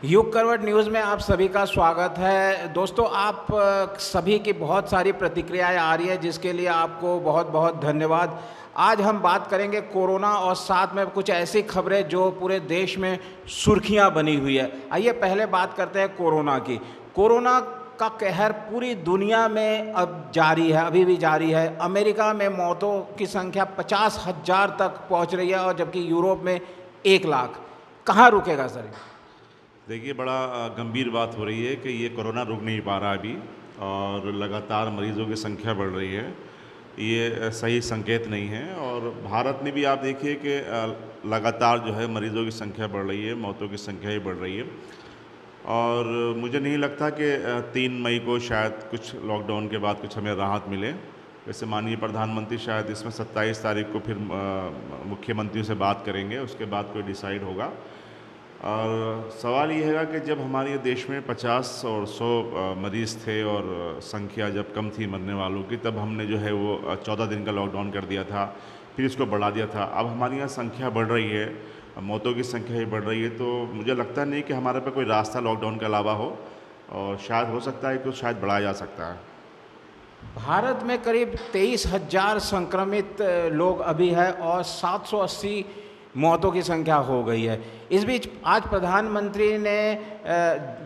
युग करवट न्यूज़ में आप सभी का स्वागत है। दोस्तों, आप सभी की बहुत सारी प्रतिक्रियाएं आ रही है, जिसके लिए आपको बहुत बहुत धन्यवाद। आज हम बात करेंगे कोरोना और साथ में कुछ ऐसी खबरें जो पूरे देश में सुर्खियां बनी हुई है। आइए पहले बात करते हैं कोरोना की। कोरोना का कहर पूरी दुनिया में अब जारी है, अभी भी जारी है। अमेरिका में मौतों की संख्या 50,000 तक पहुंच रही है, और जबकि यूरोप में 1 लाख। कहाँ रुकेगा सर? देखिए, बड़ा गंभीर बात हो रही है कि ये कोरोना रुक नहीं पा रहा अभी, और लगातार मरीजों की संख्या बढ़ रही है। ये सही संकेत नहीं है। और भारत में भी आप देखिए कि लगातार जो है मरीजों की संख्या बढ़ रही है, मौतों की संख्या ही बढ़ रही है। और मुझे नहीं लगता कि 3 मई को शायद कुछ लॉकडाउन के बाद कुछ हमें राहत मिले। वैसे माननीय प्रधानमंत्री शायद इसमें 27 तारीख को फिर मुख्यमंत्रियों से बात करेंगे, उसके बाद कोई डिसाइड होगा। और सवाल ये है कि जब हमारे देश में 50 और 100 मरीज़ थे और संख्या जब कम थी मरने वालों की, तब हमने जो है वो 14 दिन का लॉकडाउन कर दिया था, फिर इसको बढ़ा दिया था। अब हमारे यहाँ संख्या बढ़ रही है, मौतों की संख्या ही बढ़ रही है, तो मुझे लगता नहीं कि हमारे पे कोई रास्ता लॉकडाउन के अलावा हो, और शायद हो सकता है कि शायद बढ़ाया जा सकता है। भारत में करीब 23,000 संक्रमित लोग अभी है, और 780 मौतों की संख्या हो गई है। इस बीच आज प्रधानमंत्री ने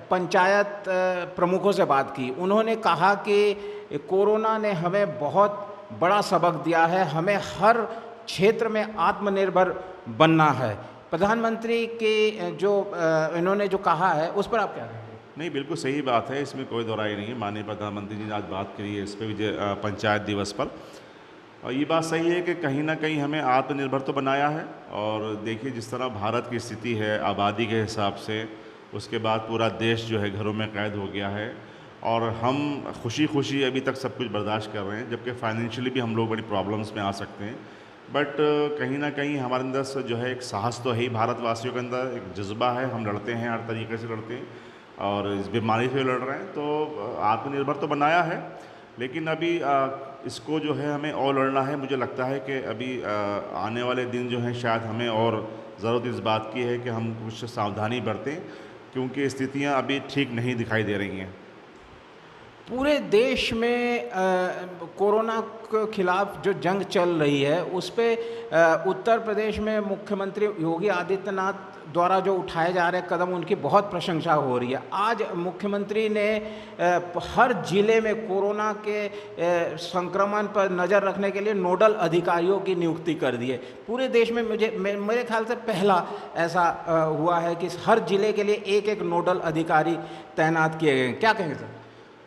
पंचायत प्रमुखों से बात की। उन्होंने कहा कि कोरोना ने हमें बहुत बड़ा सबक दिया है, हमें हर क्षेत्र में आत्मनिर्भर बनना है। प्रधानमंत्री के जो इन्होंने जो कहा है, उस पर आप क्या कहेंगे? नहीं, बिल्कुल सही बात है, इसमें कोई दो राय नहीं है। माननीय प्रधानमंत्री जी ने आज बात करी है इस पे विजय पंचायत दिवस पर। और ये बात सही है कि कहीं ना कहीं हमें आत्मनिर्भर तो बनाया है। और देखिए, जिस तरह भारत की स्थिति है आबादी के हिसाब से, उसके बाद पूरा देश जो है घरों में कैद हो गया है, और हम खुशी खुशी अभी तक सब कुछ बर्दाश्त कर रहे हैं, जबकि फाइनेंशियली भी हम लोग बड़ी प्रॉब्लम्स में आ सकते हैं। बट कहीं ना कहीं हमारे अंदर से जो है एक साहस तो है ही, भारतवासियों के अंदर एक जज्बा है, हम लड़ते हैं, हर तरीके से लड़ते हैं, और इस बीमारी से लड़ रहे हैं। तो आत्मनिर्भर तो बनाया है, लेकिन अभी इसको जो है हमें और लड़ना है। मुझे लगता है कि अभी आने वाले दिन जो हैं शायद हमें और ज़रूरत इस बात की है कि हम कुछ सावधानी बरतें, क्योंकि स्थितियां अभी ठीक नहीं दिखाई दे रही हैं। पूरे देश में कोरोना के खिलाफ जो जंग चल रही है, उस पे उत्तर प्रदेश में मुख्यमंत्री योगी आदित्यनाथ द्वारा जो उठाए जा रहे कदम, उनकी बहुत प्रशंसा हो रही है। आज मुख्यमंत्री ने हर जिले में कोरोना के संक्रमण पर नज़र रखने के लिए नोडल अधिकारियों की नियुक्ति कर दी है। पूरे देश में मेरे ख्याल से पहला ऐसा हुआ है कि हर जिले के लिए एक एक नोडल अधिकारी तैनात किए गए हैं। क्या कहेंगे सर?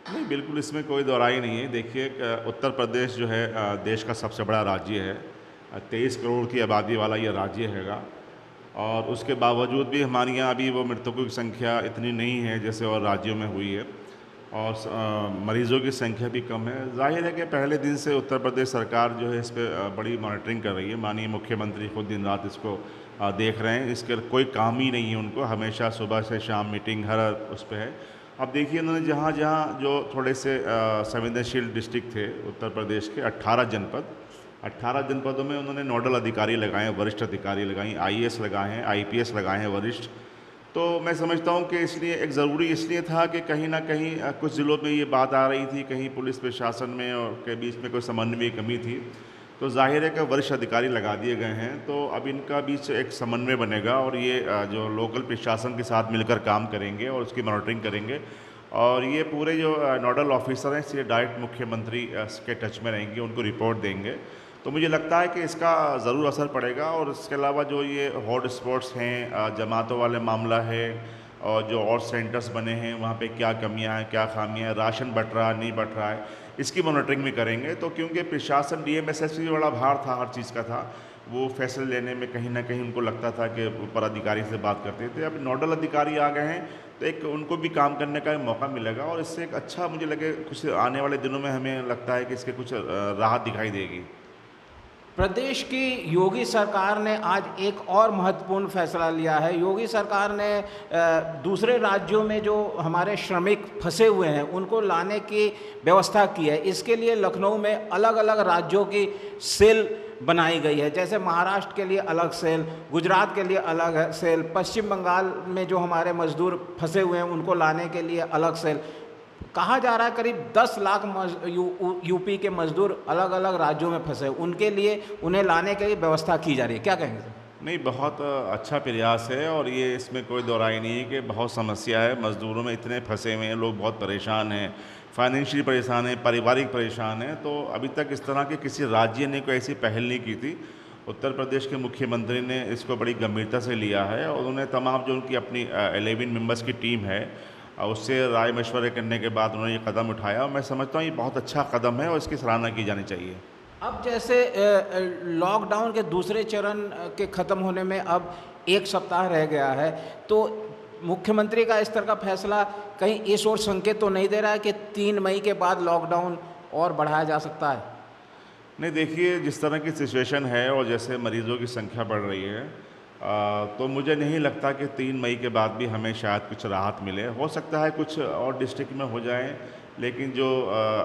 नहीं, बिल्कुल इसमें कोई दोहराई नहीं है। देखिए, उत्तर प्रदेश जो है देश का सबसे बड़ा राज्य है। 23 करोड़ की आबादी वाला ये राज्य हैगा, और उसके बावजूद भी हमारे यहाँ अभी वो मृतकों की संख्या इतनी नहीं है जैसे और राज्यों में हुई है, और मरीज़ों की संख्या भी कम है। जाहिर है कि पहले दिन से उत्तर प्रदेश सरकार जो है इस पर बड़ी मॉनिटरिंग कर रही है। माननीय मुख्यमंत्री खुद दिन रात इसको देख रहे हैं। इसके कोई काम ही नहीं है उनको, हमेशा सुबह से शाम मीटिंग हर उस पर है। अब देखिए, उन्होंने जहाँ जहाँ जो थोड़े से संवेदनशील डिस्ट्रिक्ट थे उत्तर प्रदेश के, 18 जनपदों में उन्होंने नोडल अधिकारी लगाए हैं, वरिष्ठ अधिकारी लगाए, आईएएस लगाए हैं, आईपीएस लगाए हैं वरिष्ठ। तो मैं समझता हूँ कि इसलिए एक ज़रूरी इसलिए था कि कहीं ना कहीं कुछ ज़िलों में ये बात आ रही थी, कहीं पुलिस प्रशासन में और के बीच में कोई समन्वय की कमी थी, तो जाहिर है कि वरिष्ठ अधिकारी लगा दिए गए हैं। तो अब इनका बीच एक समन्वय बनेगा, और ये जो लोकल प्रशासन के साथ मिलकर काम करेंगे और उसकी मॉनिटरिंग करेंगे। और ये पूरे जो नोडल ऑफिसर हैं इसलिए डायरेक्ट मुख्यमंत्री के टच में रहेंगे, उनको रिपोर्ट देंगे। तो मुझे लगता है कि इसका ज़रूर असर पड़ेगा। और इसके अलावा जो ये हॉट स्पॉट्स हैं, जमातों वाले मामला है, और जो और सेंटर्स बने हैं वहाँ पे क्या कमियां हैं, क्या खामियां हैं, राशन बट रहा है नहीं बट रहा है, इसकी मॉनिटरिंग भी करेंगे। तो क्योंकि प्रशासन डीएमएसएस भी बड़ा भार था, हर चीज़ का था, वो फैसले लेने में कहीं ना कहीं उनको लगता था कि ऊपर अधिकारी से बात करते थे। अब नोडल अधिकारी आ गए हैं, तो एक उनको भी काम करने का मौका मिलेगा, और इससे एक अच्छा मुझे लगे कुछ आने वाले दिनों में हमें लगता है कि इसके कुछ राहत दिखाई देगी। प्रदेश की योगी सरकार ने आज एक और महत्वपूर्ण फैसला लिया है। योगी सरकार ने दूसरे राज्यों में जो हमारे श्रमिक फंसे हुए हैं उनको लाने की व्यवस्था की है। इसके लिए लखनऊ में अलग अलग राज्यों की सेल बनाई गई है, जैसे महाराष्ट्र के लिए अलग सेल, गुजरात के लिए अलग है सेल, पश्चिम बंगाल में जो हमारे मजदूर फंसे हुए हैं उनको लाने के लिए अलग सेल। कहा जा रहा है करीब 10 लाख यूपी के मजदूर अलग अलग राज्यों में फंसे, उनके लिए उन्हें लाने के लिए व्यवस्था की जा रही है, क्या कहेंगे सर? नहीं, बहुत अच्छा प्रयास है और ये इसमें कोई दो राय नहीं है कि बहुत समस्या है, मज़दूरों में इतने फंसे हुए हैं, लोग बहुत परेशान हैं, फाइनेंशियली परेशान हैं, पारिवारिक परेशान हैं। तो अभी तक इस तरह के किसी राज्य ने कोई ऐसी पहल नहीं की थी। उत्तर प्रदेश के मुख्यमंत्री ने इसको बड़ी गंभीरता से लिया है और उन्होंने तमाम जो उनकी अपनी 11 मेंबर्स की टीम है उससे राय मशवरे करने के बाद उन्होंने ये कदम उठाया और मैं समझता हूँ ये बहुत अच्छा कदम है और इसकी सराहना की जानी चाहिए। अब जैसे लॉकडाउन के दूसरे चरण के ख़त्म होने में अब 1 सप्ताह रह गया है, तो मुख्यमंत्री का इस तरह का फैसला कहीं इस ओर संकेत तो नहीं दे रहा है कि 3 मई के बाद लॉकडाउन और बढ़ाया जा सकता है? नहीं, देखिए जिस तरह की सिचुएशन है और जैसे मरीज़ों की संख्या बढ़ रही है तो मुझे नहीं लगता कि 3 मई के बाद भी हमें शायद कुछ राहत मिले। हो सकता है कुछ और डिस्ट्रिक्ट में हो जाए, लेकिन जो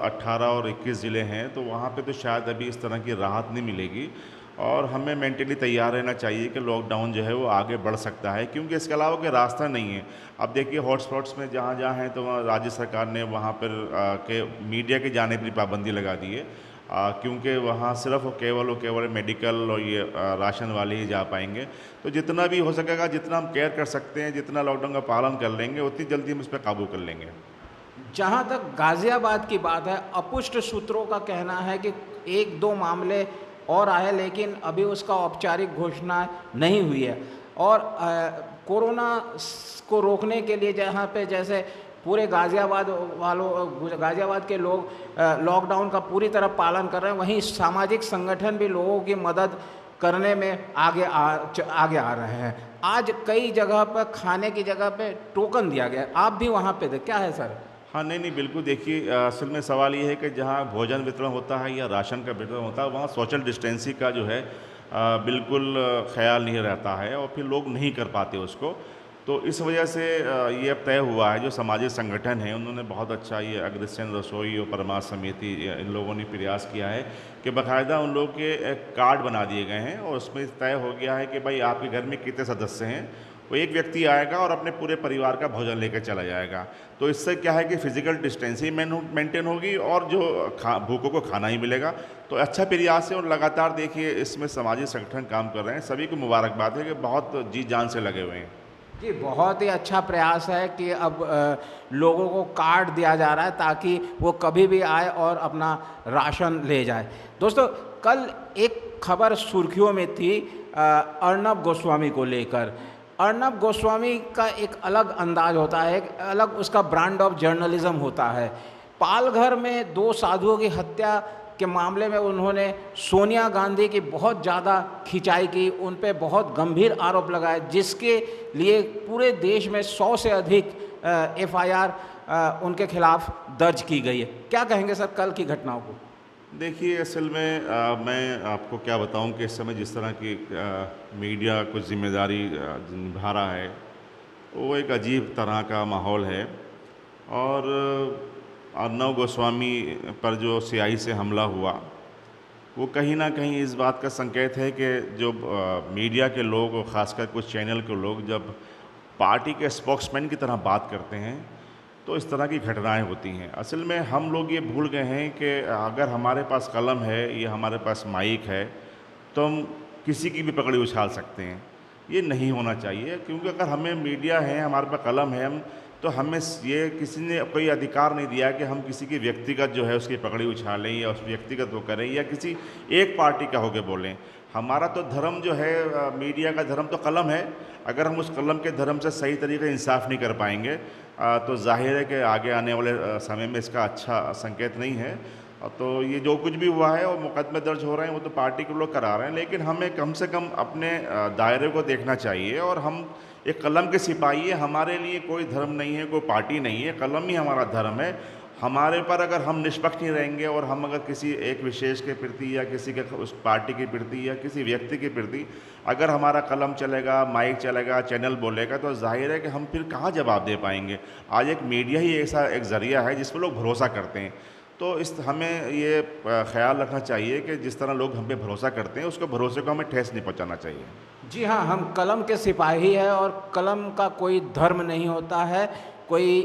18 और 21 ज़िले हैं तो वहाँ पे तो शायद अभी इस तरह की राहत नहीं मिलेगी और हमें मेंटली तैयार रहना चाहिए कि लॉकडाउन जो है वो आगे बढ़ सकता है, क्योंकि इसके अलावा कोई रास्ता नहीं है। अब देखिए हॉटस्पॉट्स में जहाँ जहाँ हैं तो वहाँ राज्य सरकार ने वहाँ पर के मीडिया के जाने पर पाबंदी लगा दी है, क्योंकि वहाँ सिर्फ और केवल मेडिकल और ये राशन वाले ही जा पाएंगे। तो जितना भी हो सकेगा, जितना हम केयर कर सकते हैं, जितना लॉकडाउन का पालन कर लेंगे, उतनी जल्दी हम इस पर काबू कर लेंगे। जहाँ तक गाज़ियाबाद की बात है, अपुष्ट सूत्रों का कहना है कि 1-2 मामले और आए, लेकिन अभी उसका औपचारिक घोषणा नहीं हुई है। और कोरोना को रोकने के लिए जहाँ पे जैसे पूरे गाज़ियाबाद के लोग लॉकडाउन का पूरी तरह पालन कर रहे हैं, वहीं सामाजिक संगठन भी लोगों की मदद करने में आगे आ रहे हैं। आज कई जगह पर खाने की जगह पे टोकन दिया गया, आप भी वहाँ पे थे, क्या है सर? हाँ, नहीं, बिल्कुल। देखिए असल में सवाल ये है कि जहाँ भोजन वितरण होता है या राशन का वितरण होता है वहाँ सोशल डिस्टेंसिंग का जो है बिल्कुल ख़्याल नहीं रहता है और फिर लोग नहीं कर पाते उसको। तो इस वजह से ये अब तय हुआ है, जो सामाजिक संगठन है उन्होंने बहुत अच्छा, ये अग्रसेन रसोई और परमार्थ समिति, इन लोगों ने प्रयास किया है कि बाकायदा उन लोगों के कार्ड बना दिए गए हैं और उसमें तय हो गया है कि भाई आपके घर में कितने सदस्य हैं, वो एक व्यक्ति आएगा और अपने पूरे परिवार का भोजन लेकर चला जाएगा। तो इससे क्या है कि फिजिकल डिस्टेंसिंग मेंटेन होगी और जो भूखों को खाना ही मिलेगा। तो अच्छा प्रयास है और लगातार देखिए इसमें सामाजिक संगठन काम कर रहे हैं। सभी को मुबारकबाद है कि बहुत जी जान से लगे हुए हैं। जी, बहुत ही अच्छा प्रयास है कि अब लोगों को कार्ड दिया जा रहा है ताकि वो कभी भी आए और अपना राशन ले जाए। दोस्तों, कल एक खबर सुर्खियों में थी अर्नब गोस्वामी को लेकर। अर्नब गोस्वामी का एक अलग अंदाज होता है, एक अलग उसका ब्रांड ऑफ जर्नलिज्म होता है। पालघर में 2 साधुओं की हत्या के मामले में उन्होंने सोनिया गांधी की बहुत ज़्यादा खिंचाई की, उन पे बहुत गंभीर आरोप लगाए, जिसके लिए पूरे देश में 100 से अधिक FIR उनके खिलाफ दर्ज की गई है। क्या कहेंगे सर कल की घटनाओं को? देखिए असल में मैं आपको क्या बताऊं कि इस समय जिस तरह की मीडिया कुछ जिम्मेदारी निभा रहा है, वो एक अजीब तरह का माहौल है। और अर्नब गोस्वामी पर जो CI से हमला हुआ, वो कहीं ना कहीं इस बात का संकेत है कि जो मीडिया के लोग और ख़ासकर कुछ चैनल के लोग जब पार्टी के स्पोक्समैन की तरह बात करते हैं तो इस तरह की घटनाएं होती हैं। असल में हम लोग ये भूल गए हैं कि अगर हमारे पास कलम है या हमारे पास माइक है तो हम किसी की भी पकड़ी उछाल सकते हैं। ये नहीं होना चाहिए, क्योंकि अगर हमें मीडिया है, हमारे पास कलम है, हम तो हमें ये किसी ने कोई अधिकार नहीं दिया कि हम किसी की व्यक्तिगत जो है उसकी पकड़ी उछालें या उस व्यक्तिगत वो करें या किसी एक पार्टी का होकर बोलें। हमारा तो धर्म जो है, मीडिया का धर्म तो कलम है। अगर हम उस कलम के धर्म से सही तरीके इंसाफ नहीं कर पाएंगे तो जाहिर है कि आगे आने वाले समय में इसका अच्छा संकेत नहीं है। तो ये जो कुछ भी हुआ है वो मुकदमे दर्ज हो रहे हैं, वो तो पार्टी के लोग करा रहे हैं, लेकिन हमें कम से कम अपने दायरे को देखना चाहिए। और हम एक कलम के सिपाही है, हमारे लिए कोई धर्म नहीं है, कोई पार्टी नहीं है, कलम ही हमारा धर्म है। हमारे पर अगर हम निष्पक्ष नहीं रहेंगे और हम अगर किसी एक विशेष के प्रति या किसी के उस पार्टी के प्रति या किसी व्यक्ति के प्रति अगर हमारा कलम चलेगा, माइक चलेगा, चैनल बोलेगा, तो जाहिर है कि हम फिर कहाँ जवाब दे पाएंगे। आज एक मीडिया ही ऐसा एक ज़रिया है जिस पर लोग भरोसा करते हैं। तो इस हमें ये ख्याल रखना चाहिए कि जिस तरह लोग हम पे भरोसा करते हैं, उसको भरोसे को हमें ठेस नहीं पहुंचाना चाहिए। जी हाँ, हम कलम के सिपाही हैं और कलम का कोई धर्म नहीं होता है, कोई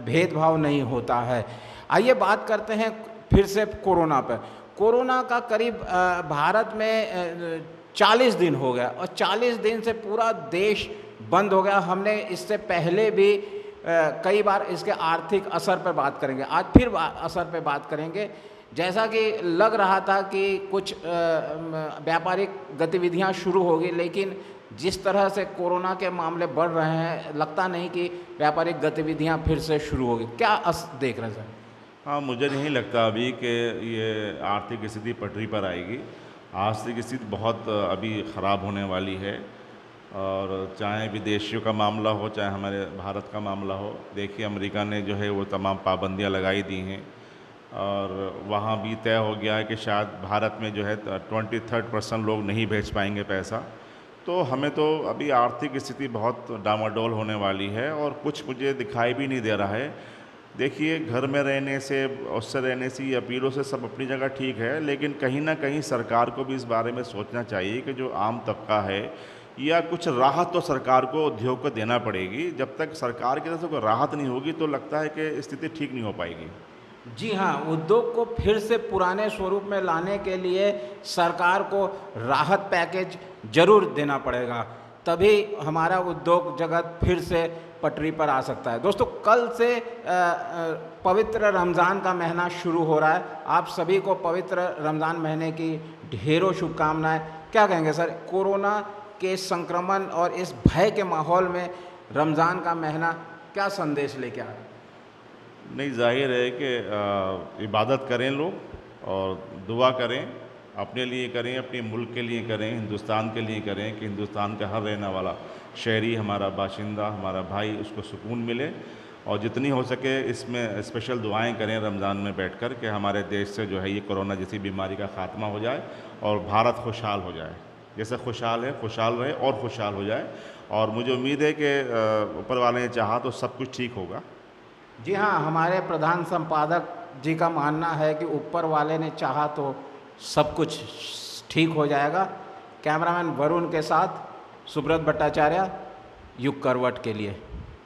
भेदभाव नहीं होता है। आइए बात करते हैं फिर से कोरोना पर। कोरोना का करीब भारत में 40 दिन हो गया और 40 दिन से पूरा देश बंद हो गया। हमने इससे पहले भी कई बार इसके आर्थिक असर पर बात करेंगे, आज फिर असर पर बात करेंगे। जैसा कि लग रहा था कि कुछ व्यापारिक गतिविधियां शुरू होगी, लेकिन जिस तरह से कोरोना के मामले बढ़ रहे हैं, लगता नहीं कि व्यापारिक गतिविधियां फिर से शुरू होगी। क्या देख रहे हैं सर? हाँ, मुझे नहीं लगता अभी कि ये आर्थिक स्थिति पटरी पर आएगी। आर्थिक स्थिति बहुत अभी ख़राब होने वाली है, और चाहे विदेशियों का मामला हो, चाहे हमारे भारत का मामला हो। देखिए, अमेरिका ने जो है वो तमाम पाबंदियां लगाई दी हैं, और वहाँ भी तय हो गया है कि शायद भारत में जो है 23% लोग नहीं भेज पाएंगे पैसा। तो हमें तो अभी आर्थिक स्थिति बहुत डामाडोल होने वाली है, और कुछ मुझे दिखाई भी नहीं दे रहा है। देखिए, घर में रहने से, उससे रहने से, अपीलों से सब अपनी जगह ठीक है, लेकिन कहीं ना कहीं सरकार को भी इस बारे में सोचना चाहिए कि जो आम तबका है, या कुछ राहत तो सरकार को, उद्योग को देना पड़ेगी। जब तक सरकार की तरफ से कोई राहत नहीं होगी तो लगता है कि स्थिति ठीक नहीं हो पाएगी। जी हाँ, उद्योग को फिर से पुराने स्वरूप में लाने के लिए सरकार को राहत पैकेज जरूर देना पड़ेगा, तभी हमारा उद्योग जगत फिर से पटरी पर आ सकता है। दोस्तों, कल से पवित्र रमज़ान का महीना शुरू हो रहा है। आप सभी को पवित्र रमज़ान महीने की ढेरों शुभकामनाएं। क्या कहेंगे सर, कोरोना के संक्रमण और इस भय के माहौल में रमज़ान का महीना क्या संदेश लेके आ रहा है? नहीं, जाहिर है कि इबादत करें लोग, और दुआ करें, अपने लिए करें, अपने मुल्क के लिए करें, हिंदुस्तान के लिए करें, कि हिंदुस्तान का हर रहने वाला शहरी, हमारा बाशिंदा, हमारा भाई, उसको सुकून मिले। और जितनी हो सके इसमें स्पेशल दुआएं करें रमज़ान में बैठकर, कि हमारे देश से जो है ये कोरोना जैसी बीमारी का ख़ात्मा हो जाए और भारत खुशहाल हो जाए। जैसे खुशहाल है, खुशहाल रहे और खुशहाल हो जाए। और मुझे उम्मीद है कि ऊपर वाले ने चाहा तो सब कुछ ठीक होगा। जी हाँ, हमारे प्रधान संपादक जी का मानना है कि ऊपर वाले ने चाहा तो सब कुछ ठीक हो जाएगा। कैमरामैन वरुण के साथ सुब्रत भट्टाचार्य, युग करवट के लिए।